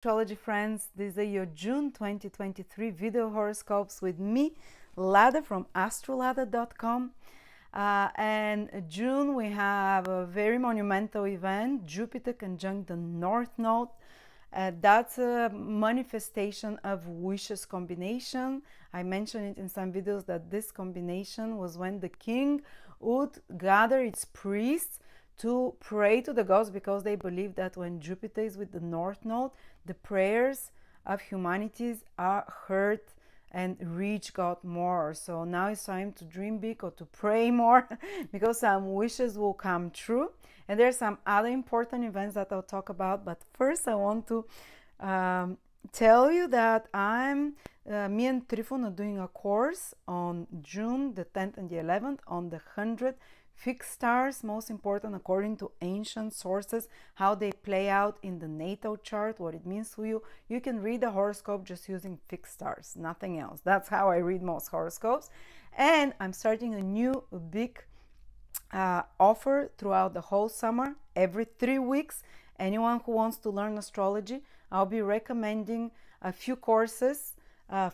Astrology friends, these are your June 2023 video horoscopes with me, Lada from Astrolada.com. And June we have a very monumental event, Jupiter conjunct the North Node. That's a manifestation of wishes combination. I mentioned it in some videos that this combination was when the king would gather its priests to pray to the gods, because they believe that when Jupiter is with the North Node, the prayers of humanities are heard and reach God more. So now it's time to dream big or to pray more because some wishes will come true. And there's some other important events that I'll talk about. But first I want to tell you that me and Trifon are doing a course on June the 10th and the 11th on the 100 fixed stars, most important according to ancient sources, how they play out in the natal chart, what it means for you. You can read the horoscope just using fixed stars, nothing else. That's how I read most horoscopes. And I'm starting a new big offer throughout the whole summer. Every 3 weeks, anyone who wants to learn astrology, I'll be recommending a few courses,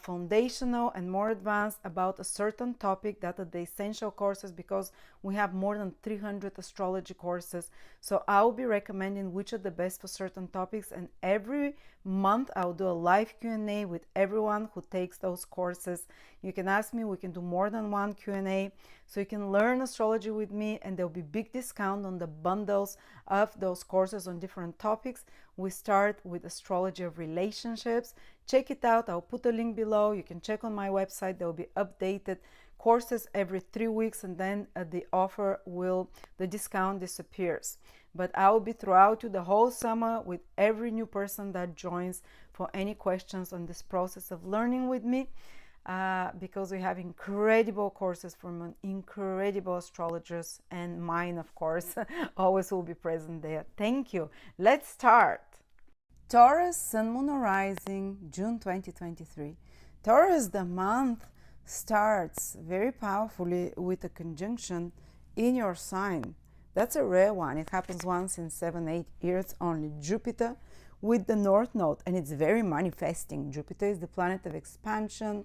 foundational and more advanced, about a certain topic that are the essential courses, because we have more than 300 astrology courses. So I'll be recommending which are the best for certain topics, and every month I'll do a live Q&A with everyone who takes those courses. You can ask me, we can do more than one Q&A, so you can learn astrology with me, and there'll be big discount on the bundles of those courses on different topics. We start with astrology of relationships. Check it out. I'll put a link below. You can check on my website. There will be updated courses every 3 weeks, and then the discount disappears. But I will be throughout you the whole summer with every new person that joins for any questions on this process of learning with me, because we have incredible courses from incredible astrologers, and mine, of course, always will be present there. Thank you. Let's start. Taurus, Sun, Moon, Rising, June 2023. Taurus, the month starts very powerfully with a conjunction in your sign. That's a rare one. It happens once in 7-8 years only. Jupiter with the North Node, and it's very manifesting. Jupiter is the planet of expansion,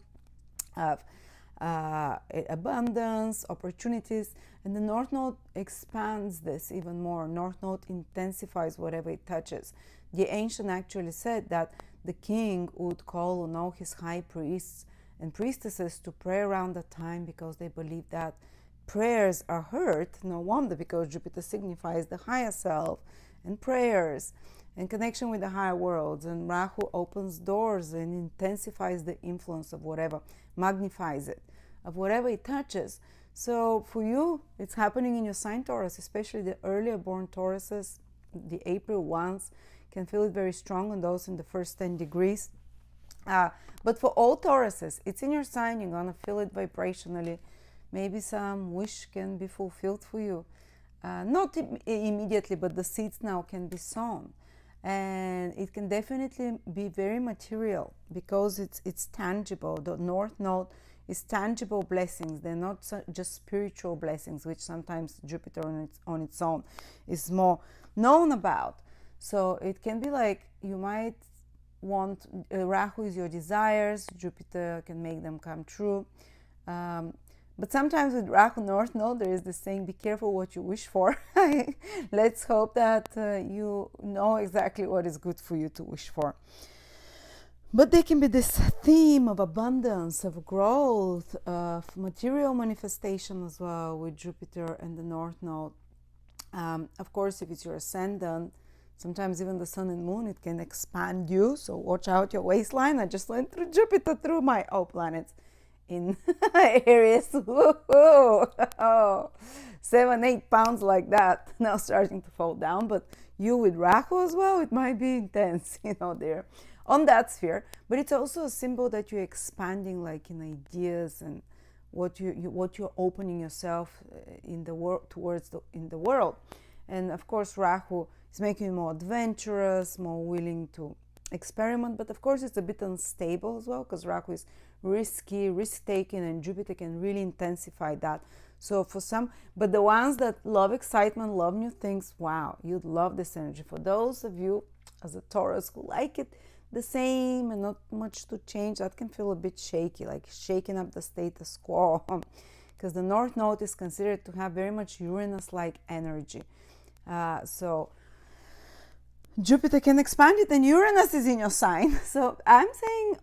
of abundance, opportunities, and the North Node expands this even more. North Node intensifies whatever it touches. The ancient actually said that the king would call on all his high priests and priestesses to pray around that time, because they believe that prayers are heard. No wonder, because Jupiter signifies the higher self and prayers and connection with the higher worlds, and Rahu opens doors and intensifies the influence of whatever, magnifies it, of whatever it touches. So for you, it's happening in your sign Taurus, especially the earlier born Tauruses, the April ones, can feel it very strong, and those in the first 10 degrees. But for all Tauruses, it's in your sign, you're gonna feel it vibrationally. Maybe some wish can be fulfilled for you. Not immediately, but the seeds now can be sown. And it can definitely be very material, because it's tangible. The North Node is tangible blessings. They're not just spiritual blessings, which sometimes Jupiter on its own is more known about. So it can be like you might want, Rahu is your desires, Jupiter can make them come true. But sometimes with Rahu North Node, there is this saying, be careful what you wish for. Let's hope that you know exactly what is good for you to wish for. But there can be this theme of abundance, of growth, of material manifestation as well with Jupiter and the North Node. Of course, if it's your Ascendant, sometimes even the Sun and Moon, it can expand you. So watch out your waistline. I just went through Jupiter through my planets in Aries. Oh, 7-8 pounds like that, now starting to fall down. But you with Rahu as well, it might be intense, there on that sphere. But it's also a symbol that you're expanding, like in ideas, and what you're opening yourself in the world towards in the world. And of course, Rahu is making you more adventurous, more willing to experiment. But of course, it's a bit unstable as well, because Rahu is risky, risk-taking, and Jupiter can really intensify that. So for some, but the ones that love excitement, love new things, wow, you'd love this energy. For those of you as a Taurus who like it, the same and not much to change, that can feel a bit shaky, like shaking up the status quo, because the North Node is considered to have very much Uranus-like energy. So Jupiter can expand it, and Uranus is in your sign. So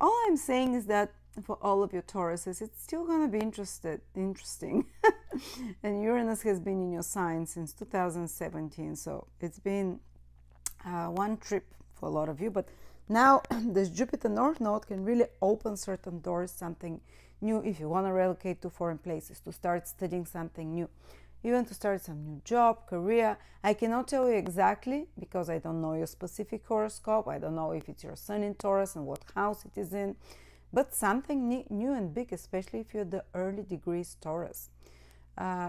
all I'm saying is that for all of your Tauruses, it's still going to be interesting. And Uranus has been in your sign since 2017, so it's been one trip for a lot of you. But now this Jupiter North Node can really open certain doors, something new, if you want to relocate to foreign places, to start studying something new, even to start some new job, career. I cannot tell you exactly because I don't know your specific horoscope. I don't know if it's your sun in Taurus and what house it is in, but something new and big, especially if you're the early degrees Taurus.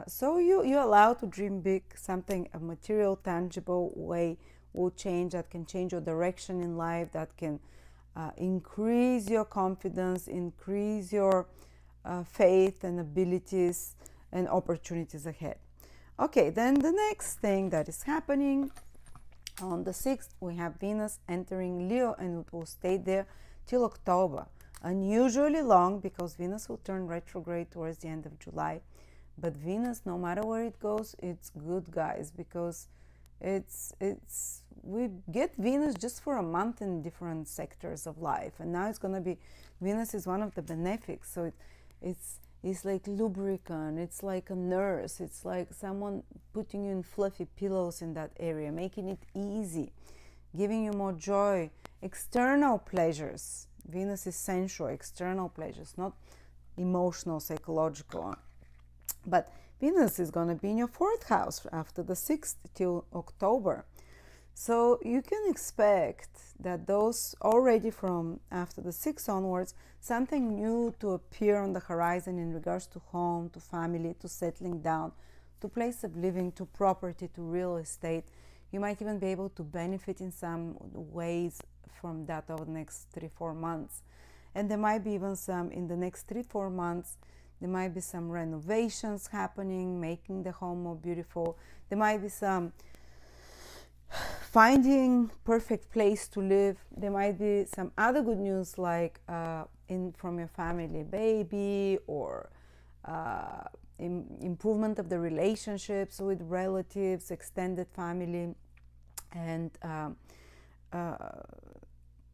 So you're allowed to dream big. Something, a material, tangible way will change, that can change your direction in life, that can increase your confidence, increase your faith and abilities and opportunities ahead. Okay, then the next thing that is happening on the 6th, we have Venus entering Leo, and it will stay there till October. Unusually long, because Venus will turn retrograde towards the end of July. But Venus, no matter where it goes, it's good, guys, because we get Venus just for a month in different sectors of life, and now it's going to be, Venus is one of the benefics, so it's like lubricant, it's like a nurse, it's like someone putting you in fluffy pillows in that area, making it easy, giving you more joy, external pleasures. Venus is sensual, external pleasures, not emotional, psychological. But Venus is going to be in your 4th house after the 6th till October. So you can expect that those already from after the 6th onwards, something new to appear on the horizon in regards to home, to family, to settling down, to place of living, to property, to real estate. You might even be able to benefit in some ways from that over the next 3-4 months. And there might be even some in the next 3-4 months. There might be some renovations happening, making the home more beautiful. There might be some finding perfect place to live. There might be some other good news, like from your family, baby, or improvement of the relationships with relatives, extended family, and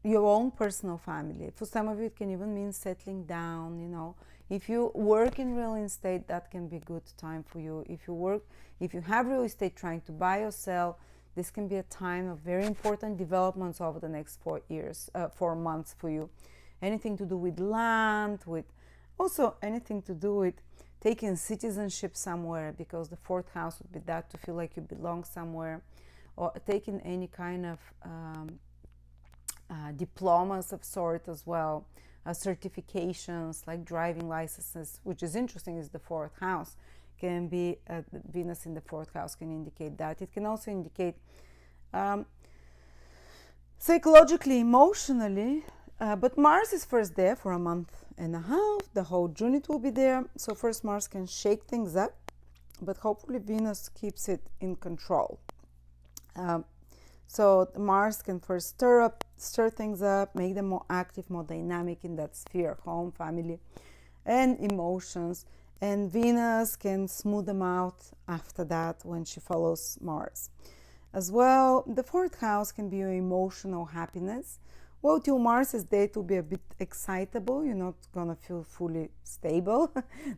your own personal family. For some of you, it can even mean settling down, you know. If you work in real estate, that can be a good time for you. If you have real estate trying to buy or sell, this can be a time of very important developments over the next 4 months for you. Anything to do with land, with also anything to do with taking citizenship somewhere, because the 4th house would be that, to feel like you belong somewhere, or taking any kind of diplomas of sort as well, certifications like driving licenses, which is interesting, is the 4th house. Can be Venus in the 4th house can indicate that. It can also indicate psychologically, emotionally, but Mars is first there for a month and a half. The whole June it will be there. So first Mars can shake things up, but hopefully Venus keeps it in control. So Mars can first stir things up, make them more active, more dynamic in that sphere, home, family, and emotions. And Venus can smooth them out after that when she follows Mars. As well, the 4th house can be your emotional happiness. Well, till Mars is there, it will be a bit excitable. You're not gonna feel fully stable.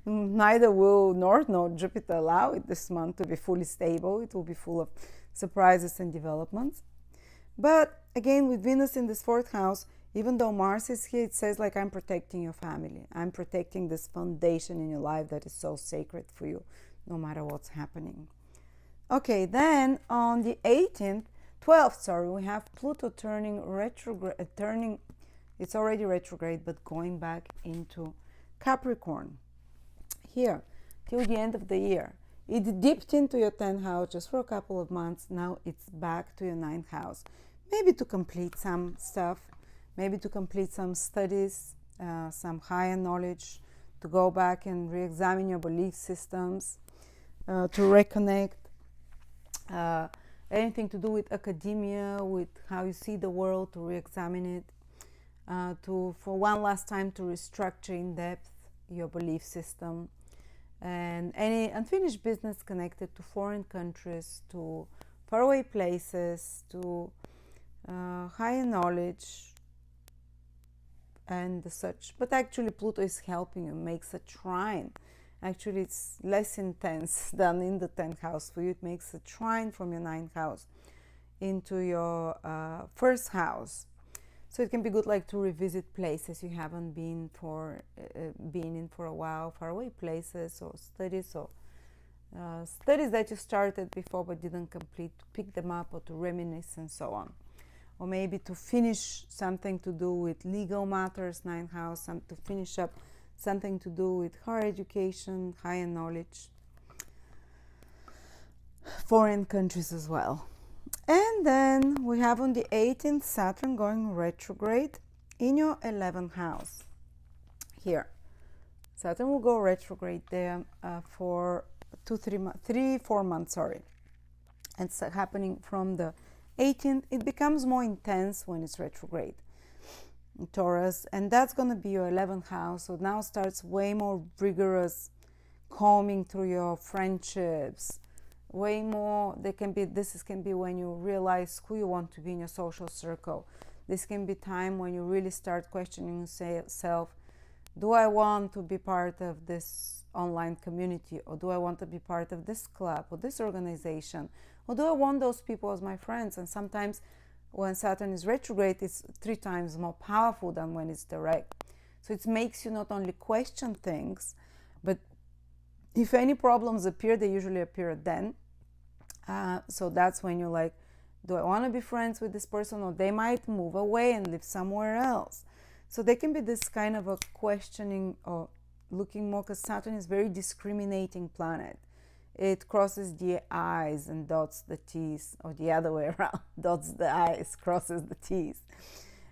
Neither will North Node Jupiter allow it this month to be fully stable. It will be full of surprises and developments. But again, with Venus in this 4th house, even though Mars is here, it says like, I'm protecting your family. I'm protecting this foundation in your life that is so sacred for you, no matter what's happening. Okay, then on the 12th, we have Pluto turning retrograde, it's already retrograde, but going back into Capricorn here till the end of the year. It dipped into your 10th house just for a couple of months. Now it's back to your 9th house. Maybe to complete some stuff, maybe to complete some studies, some higher knowledge, to go back and re-examine your belief systems, to reconnect, anything to do with academia, with how you see the world, to re-examine it. for one last time to restructure in depth your belief system, and any unfinished business connected to foreign countries, to faraway places, to higher knowledge and such. But actually Pluto is helping you, makes a trine. Actually it's less intense than in the 10th house for you. It makes a trine from your 9th house into your first house. So it can be good, like, to revisit places you haven't been in for a while, faraway places, or studies that you started before but didn't complete, to pick them up, or to reminisce and so on. Or maybe to finish something to do with legal matters, 9th house, to finish up something to do with higher education, higher knowledge, foreign countries as well. And then we have on the 18th Saturn going retrograde in your 11th house. Here, Saturn will go retrograde there for 4 months. And it's happening from the 18th. It becomes more intense when it's retrograde in Taurus, and that's going to be your 11th house. So now starts way more rigorous combing through your friendships, way more. This can be when you realize who you want to be in your social circle. This can be time when you really start questioning yourself. Do I want to be part of this online community, or do I want to be part of this club or this organization, or do I want those people as my friends? And sometimes when Saturn is retrograde, it's 3 times more powerful than when it's direct. So it makes you not only question things, but if any problems appear, they usually appear then. So that's when you're like, do I want to be friends with this person, or they might move away and live somewhere else. So there can be this kind of a questioning or looking more, because Saturn is very discriminating planet. It crosses the I's and dots the T's, or the other way around, dots the I's, crosses the T's.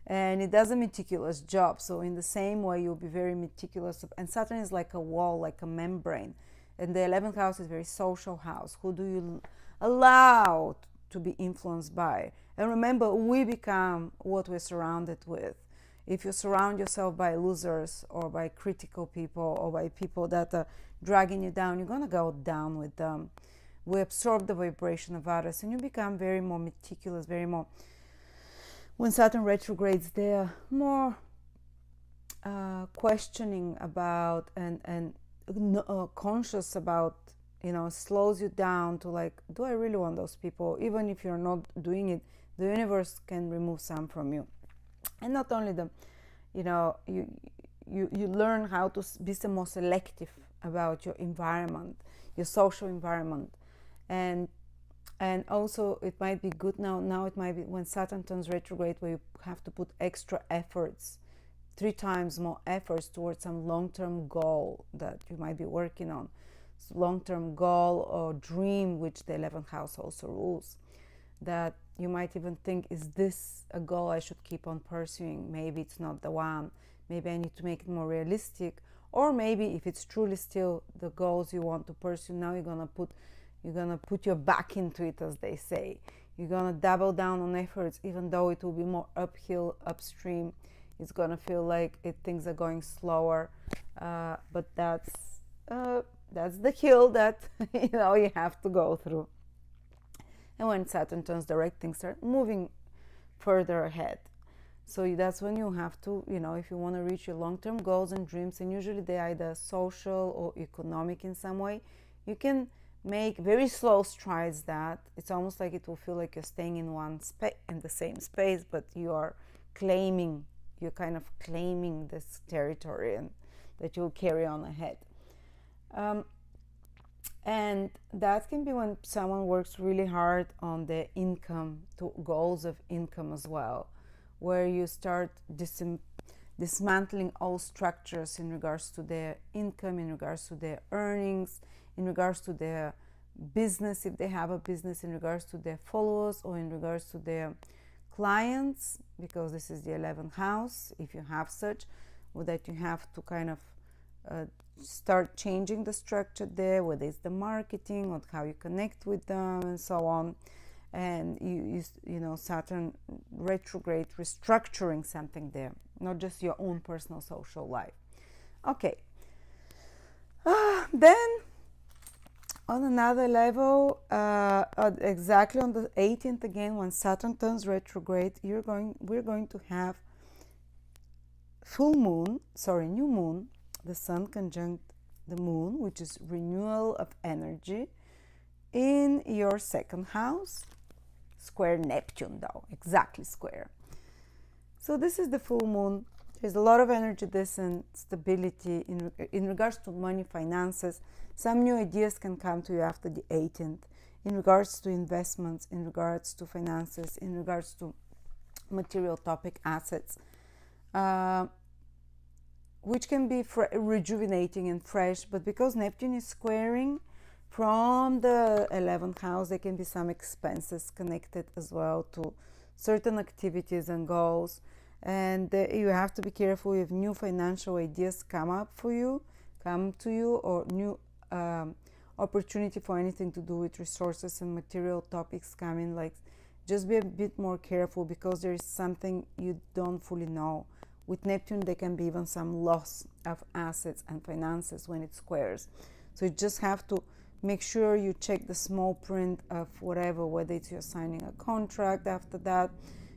And it does a meticulous job. So in the same way, you'll be very meticulous. And Saturn is like a wall, like a membrane. And the 11th house is very social house. Who do you allow to be influenced by? And remember, we become what we're surrounded with. If you surround yourself by losers, or by critical people, or by people that are dragging you down, you're going to go down with them. We absorb the vibration of others, and you become very more meticulous, very more. When Saturn retrogrades, they're more questioning about and conscious about, slows you down to like, do I really want those people? Even if you're not doing it, the universe can remove some from you. And not only you learn how to be some more selective about your environment, your social environment. And also it might be good now it might be when Saturn turns retrograde, where you have to put extra efforts, 3 times more efforts towards some long-term goal that you might be working on. So long-term goal or dream, which the 11th house also rules, that you might even think, is this a goal I should keep on pursuing? Maybe it's not the one. Maybe I need to make it more realistic. Or maybe if it's truly still the goals you want to pursue, now you're gonna put your back into it, as they say. You're gonna double down on efforts, even though it will be more uphill, upstream. It's gonna feel like things are going slower, but that's the hill that you have to go through. And when Saturn turns direct, things start moving further ahead. So that's when you have to, if you want to reach your long-term goals and dreams, and usually they're either social or economic in some way, you can make very slow strides. That it's almost like it will feel like you're staying in the same space, but you're kind of claiming this territory, and that you'll carry on ahead. And that can be when someone works really hard on their income, to goals of income as well, where you start dismantling all structures in regards to their income, in regards to their earnings, in regards to their business, if they have a business, in regards to their followers, or in regards to their clients, because this is the 11th house, if you have such, or that you have to kind of start changing the structure there, whether it's the marketing or how you connect with them and so on. And Saturn retrograde, restructuring something there, not just your own personal social life. Okay. Then on another level, exactly on the 18th again, when Saturn turns retrograde, we're going to have new moon, the sun conjunct the moon, which is renewal of energy in your second house, square Neptune though, exactly square. So this is the full moon. There's a lot of energy, descent, stability in regards to money, finances. Some new ideas can come to you after the 18th in regards to investments, in regards to finances, in regards to material topic assets, which can be rejuvenating and fresh. But because Neptune is squaring from the 11th house, there can be some expenses connected as well to certain activities and goals. And you have to be careful if new financial ideas come to you, or new opportunity for anything to do with resources and material topics coming. Like, just be a bit more careful, because there is something you don't fully know. With Neptune, there can be even some loss of assets and finances when it squares. So you just have to make sure you check the small print of whatever, whether it's you're signing a contract after that,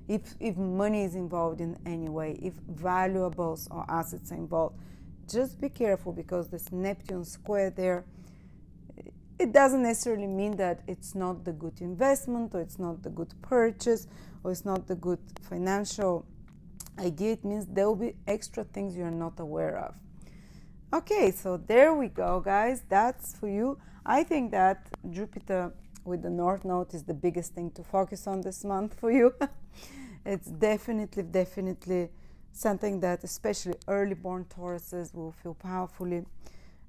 if money is involved in any way, if valuables or assets are involved. Just be careful, because this Neptune square there, it doesn't necessarily mean that it's not the good investment, or it's not the good purchase, or it's not the good financial idea. It means there will be extra things you're not aware of. Okay, so there we go, guys. That's for you. I think that Jupiter with the North Node is the biggest thing to focus on this month for you. It's definitely something that especially early born Tauruses will feel powerfully.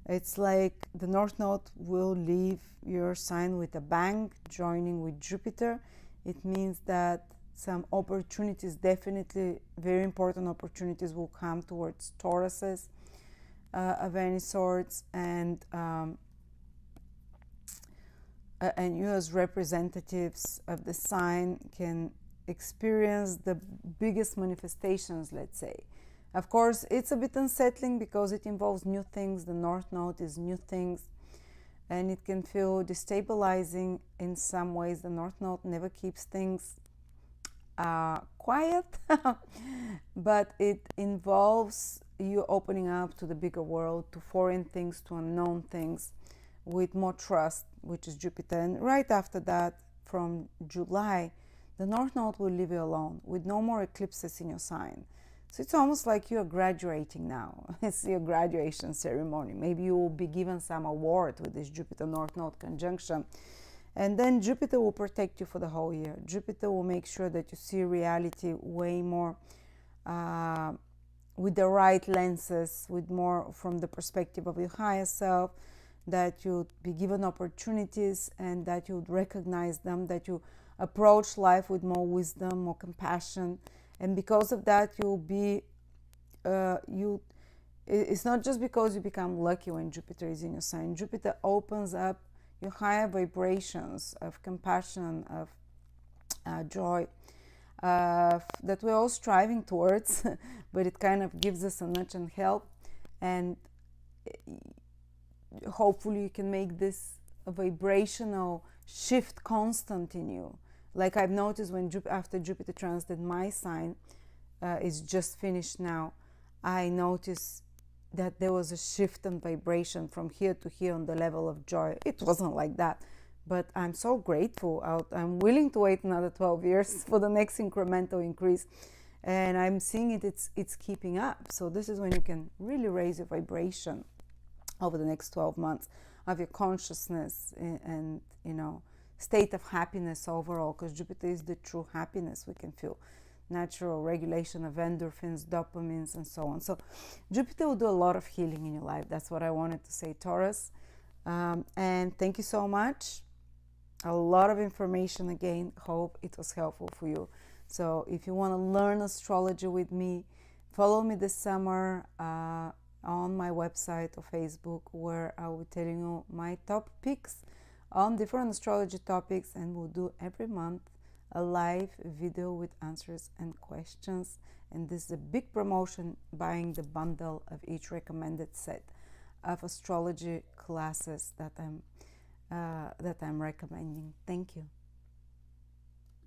It's like the North Node will leave your sign with a bang, joining with Jupiter. It means that some opportunities, definitely very important opportunities, will come towards Tauruses of any sorts, and you as representatives of the sign can experience the biggest manifestations, let's say. Of course, it's a bit unsettling because it involves new things. The North Node is new things, and it can feel destabilizing in some ways. The North Node never keeps things quiet, but it involves you opening up to the bigger world, to foreign things, to unknown things, with more trust, which is Jupiter. And right after that, from July, the North Node will leave you alone, with no more eclipses in your sign. So it's almost like you're graduating now. It's your graduation ceremony. Maybe you will be given some award with this Jupiter North Node conjunction. And then Jupiter will protect you for the whole year. Jupiter will make sure that you see reality way more with the right lenses, with more from the perspective of your higher self, that you'd be given opportunities and that you would recognize them, that you approach life with more wisdom, more compassion. And because of that, you'll be, it's not just because you become lucky when Jupiter is in your sign. Jupiter opens up your higher vibrations of compassion, of joy, that we're all striving towards, but it kind of gives us a nudge and help. And hopefully you can make this a vibrational shift constant in you. Like I've noticed when after Jupiter transited my sign is just finished now, I noticed that there was a shift in vibration from here to here on the level of joy. It wasn't like that, but I'm so grateful. I'm willing to wait another 12 years for the next incremental increase, and I'm seeing it's keeping up. So this is when you can really raise your vibration over the next 12 months of your consciousness and state of happiness overall, because Jupiter is the true happiness we can feel. Natural regulation of endorphins, dopamines, and so on. So Jupiter will do a lot of healing in your life. That's what I wanted to say, Taurus. And thank you so much. A lot of information again. Hope it was helpful for you. So if you want to learn astrology with me, follow me this summer on my website or Facebook, where I will be telling you my top picks on different astrology topics, and we'll do every month a live video with answers and questions And this is a big promotion, buying the bundle of each recommended set of astrology classes that I'm recommending. Thank you.